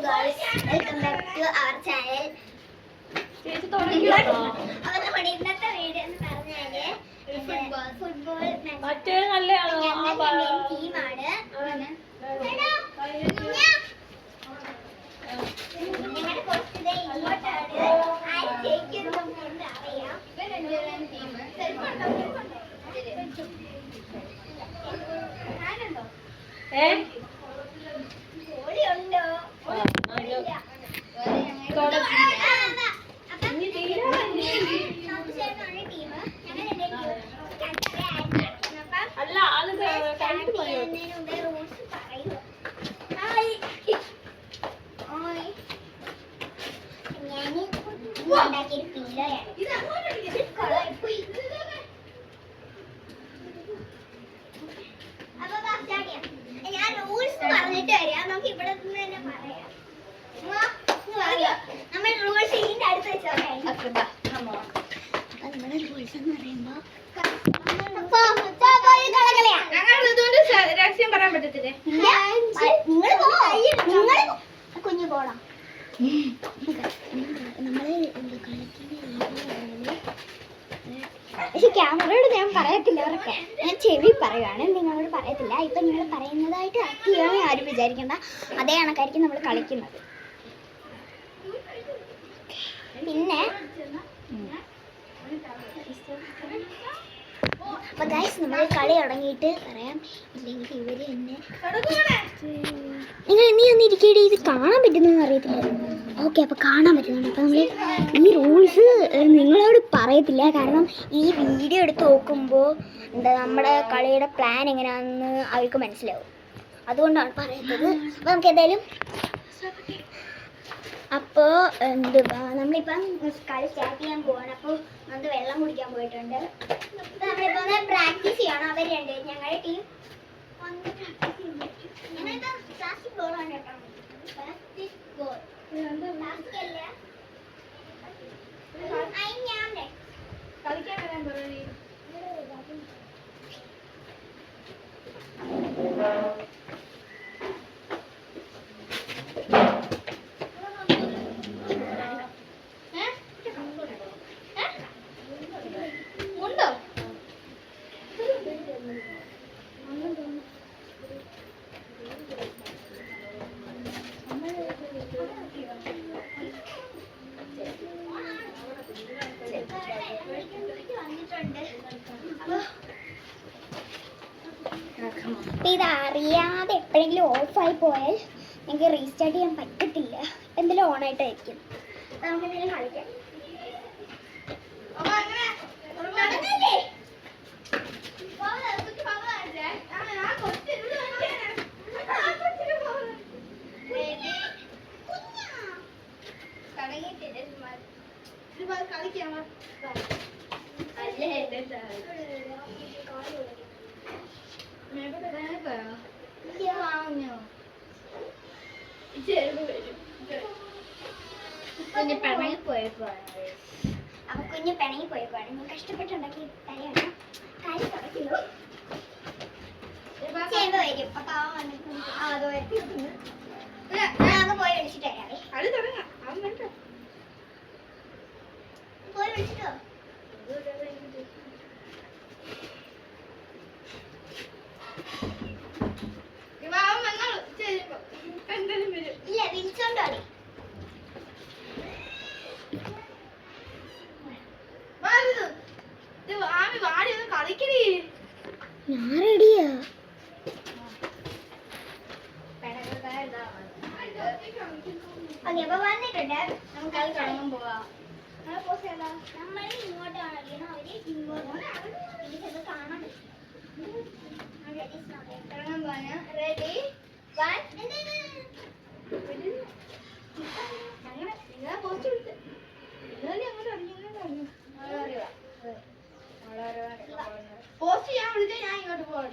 Girls, welcome back to our channel. അപ്പോൾ നമ്മുടെ ഇന്നത്തെ വീഡിയോ എന്ന് പറഞ്ഞാല് ഫുട്ബോൾ ടീമാണ്. ഞങ്ങളുടെ കുറച്ചത് ഇങ്ങോട്ടാണ്. ആര് ജയിക്കുന്നുണ്ട് അറിയാം. ഗോളിയുണ്ടോ? അല്ല അത് റൂൾസ് പറയൂ. ഞാൻ ഉണ്ടാക്കിയൊരു പില്ലോയാണ്. അപ്പൊ ഞാൻ റൂൾസ് പറഞ്ഞിട്ട് വരാം. നമുക്ക് ഇവിടെ നിന്ന് തന്നെ പറയാം. നമ്മൾ റൂൾസ് ഇതിന്റെ അടുത്ത് വെച്ചാൽ നമ്മുടെ റൂൾസ് എന്ന് പറയുമ്പോ രഹസ്യം പറയാൻ പറ്റത്തില്ലേ? കുഞ്ഞു പോണം. നമ്മള് പക്ഷെ ക്യാമറയോട് ഞാൻ പറയത്തില്ല. അവർക്ക് ഞാൻ ചെവി പറയുവാണ്, നിങ്ങളോട് പറയത്തില്ല. ഇപ്പൊ നിങ്ങൾ പറയുന്നതായിട്ട് ആക്ട് ചെയ്യാൻ ആരും വിചാരിക്കണ്ട. അതേ കണക്കായിരിക്കും നമ്മൾ കളിക്കുന്നത്. പിന്നെ അപ്പൊ ഗൈസ് നമ്മൾ കളി തുടങ്ങിയിട്ട് പറയാം. ഇല്ലെങ്കിൽ ഇവര് എന്നെ നിങ്ങൾ നീ ഒന്ന് ഇരിക്കേണ്ടി. ഇത് കാണാൻ പറ്റുന്നതെന്ന് അറിയത്തില്ല. ഓക്കെ, അപ്പോൾ കാണാൻ പറ്റുന്നുണ്ട്. അപ്പോൾ നമ്മൾ ഈ റൂൾസ് നിങ്ങളോട് പറയത്തില്ല. കാരണം ഈ വീഡിയോ എടുത്ത് നോക്കുമ്പോൾ എന്താ നമ്മുടെ കളിയുടെ പ്ലാൻ എങ്ങനെയാണെന്ന് അവർക്ക് മനസ്സിലാവും. അതുകൊണ്ടാണ് പറയുന്നത്. അപ്പോൾ നമുക്ക് എന്തായാലും അപ്പോൾ എന്തുവാ നമ്മളിപ്പം കളി സ്റ്റാർട്ട് ചെയ്യാൻ പോവാണ്. അപ്പോൾ നമുക്ക് വെള്ളം കുടിക്കാൻ പോയിട്ടുണ്ട്. നമ്മളിപ്പോൾ പ്രാക്ടീസ് ചെയ്യണം. അവർ രണ്ട് ഞങ്ങളുടെ ടീം ഞങ്ങളിപ്പോൾ പ്ലാസ്റ്റിക് ബോളാണ് കേട്ടോ. പ്ലാസ്റ്റിക് ബോൾ പ്ലാസ്റ്റിക് അല്ല. ഞാൻ കളിക്കാൻ വരാൻ പറയണേ. ഇത് അറിയാതെ എപ്പോഴെങ്കിലും ഓഫായി പോയാൽ എനിക്ക് റീസ്റ്റാർട്ട് ചെയ്യാൻ പറ്റത്തില്ല. എന്തെങ്കിലും ഓണായിട്ടായിരിക്കും. നമുക്ക് എന്തെങ്കിലും കളിക്കാം. കുഞ്ഞ് പിണങ്ങി പോയപ്പോഴാണ് ഞാൻ കഷ്ടപ്പെട്ടുണ്ടാക്കി തരയാണ്. കാര്യം തുടയ്ക്കുന്നു ചെയ്യുമ്പോ വരും. അപ്പൊ അവൻ വന്നിട്ട് അതോ അങ്ങ് പോയി വിളിച്ചിട്ട് വരാവേ. പോയി വിളിച്ചിട്ടോ. ഇല്ല, വിളിച്ചോണ്ടോ ഞാൻ റെഡിയാ. ഓക്കെ, അപ്പൊ വന്നിട്ടുണ്ട്. നമുക്ക് കളി തുടങ്ങാൻ പോവാം. നമ്മൾ ഇങ്ങോട്ടാണ് അറിയണം, അവര് ഇങ്ങോട്ടാണ്. ഇത് കാണാൻ തുടങ്ങാൻ പോവാണ്. റെഡി 1 അങ്ങനെ പോസ്റ്റ് കൊടുത്ത് പോസ്റ്റ് ചെയ്യാൻ വിളിച്ചാൽ ഞാൻ ഇങ്ങോട്ട് പോകാൻ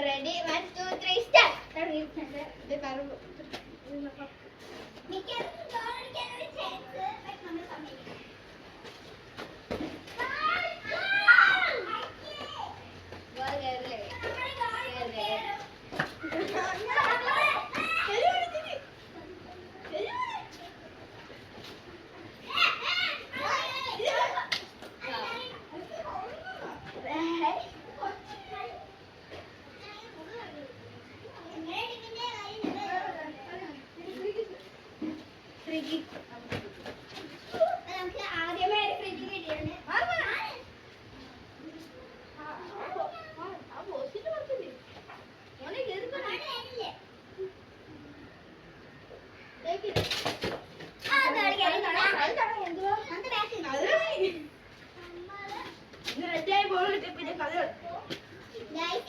റെഡി 1 2 3 സ്റ്റാർട്ട്.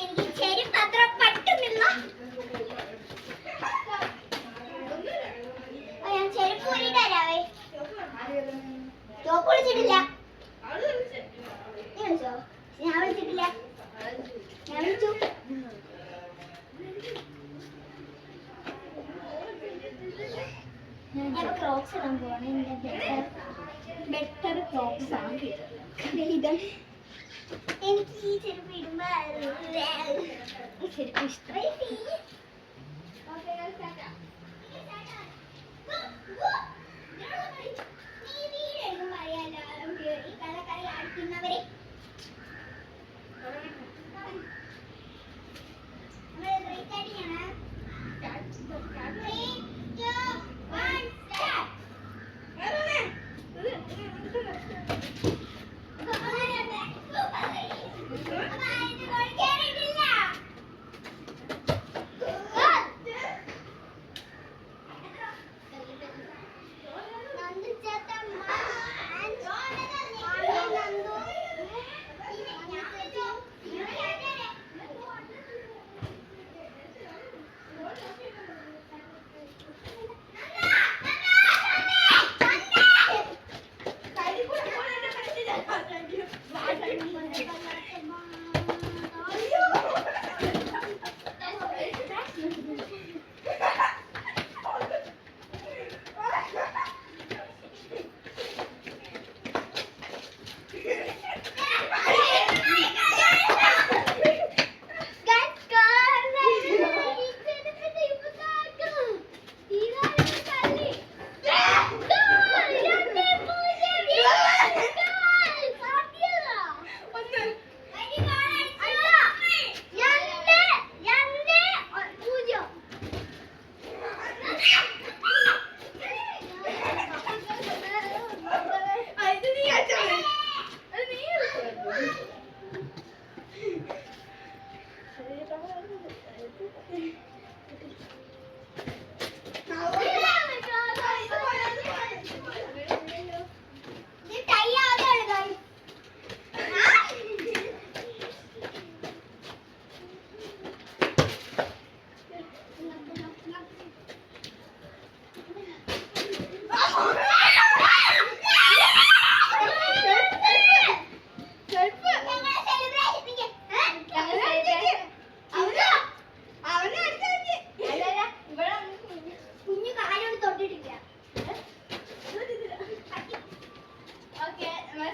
എനിക്ക് ചെരുപ്പ് അത്ര പറ്റുന്നില്ല. ഞാൻ ചെരുപ്പ് ഊരിട്ടാവേ. ചോപ്പ് വിളിച്ചിട്ടില്ല. നീ വിളിച്ചോ? ഞാൻ വിളിച്ചിട്ടില്ല. ഞാൻ വിളിച്ചു. ഞാൻ ക്രോക്സ് ഇടാൻ പോവാണ്. എന്റെ ബെറ്റർ ക്രോക്സ് ആണ്. ഇതാണ് എനിക്ക് ഈ ചെരുപ്പ് ഇടുമ്പോ ചെരുപ്പ് ഇഷ്ടമായി.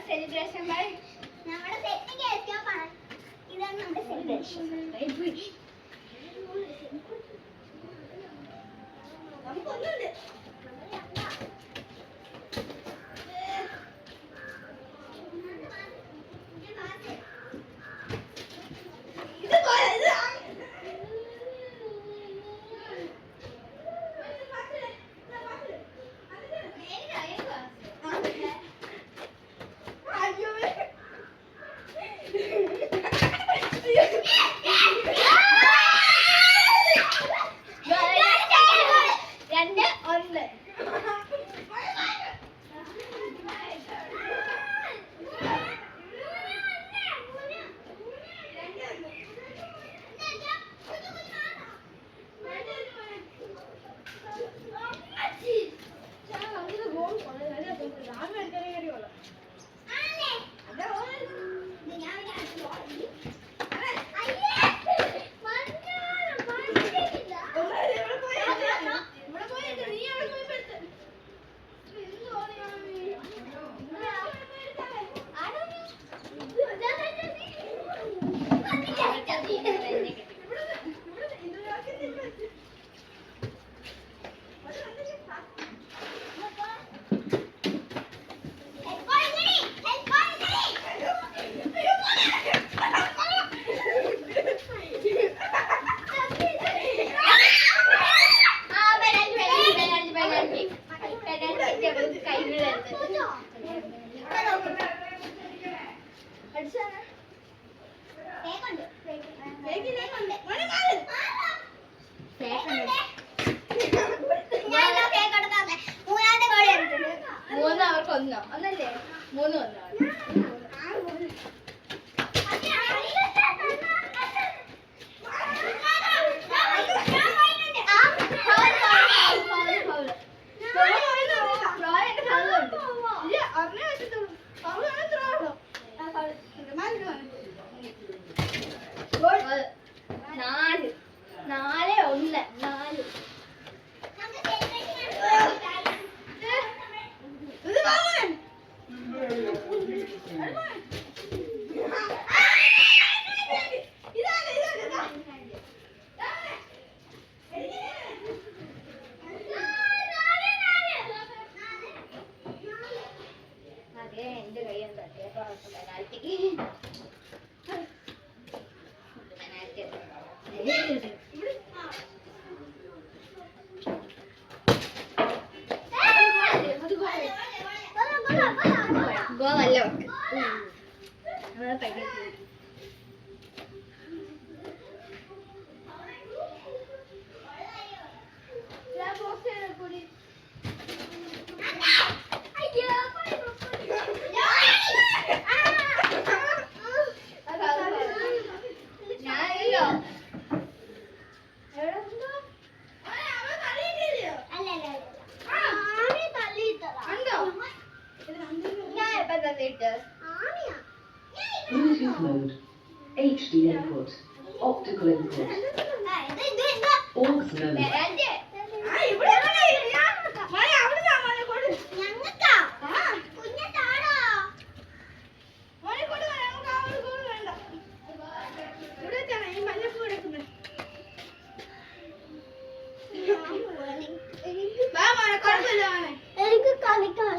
സെലിബ്രേഷൻ ബൈ നമ്മുടെ സെറ്റിംഗ് എസ്കേപ്പാണ്. ഇതാണ് നമ്മുടെ സെലിബ്രേഷൻ. നമുക്കൊന്നുണ്ട്. ഒന്നോ ഒന്നല്ലേ 3 ഒന്നോ Gowalla Bluetooth mode, HD input, optical input, aux mode. എനിക്ക് കളിക്കാൻ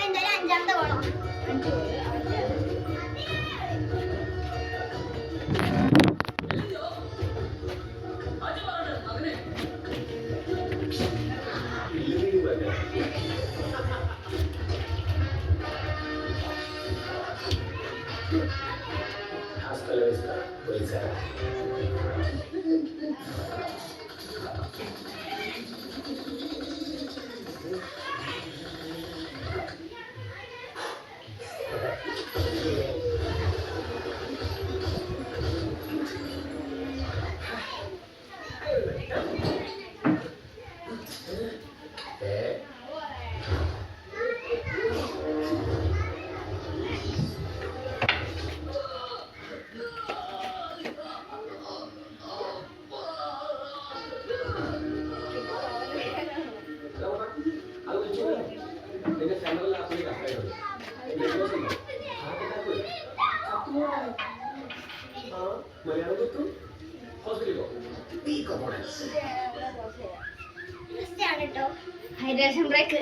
എന്തായാലും അഞ്ചാമത്തെ column Hasta la vista, policía. ആണ് കേട്ടോ ഹൈഡ്രേഷൻ ബ്രേക്ക്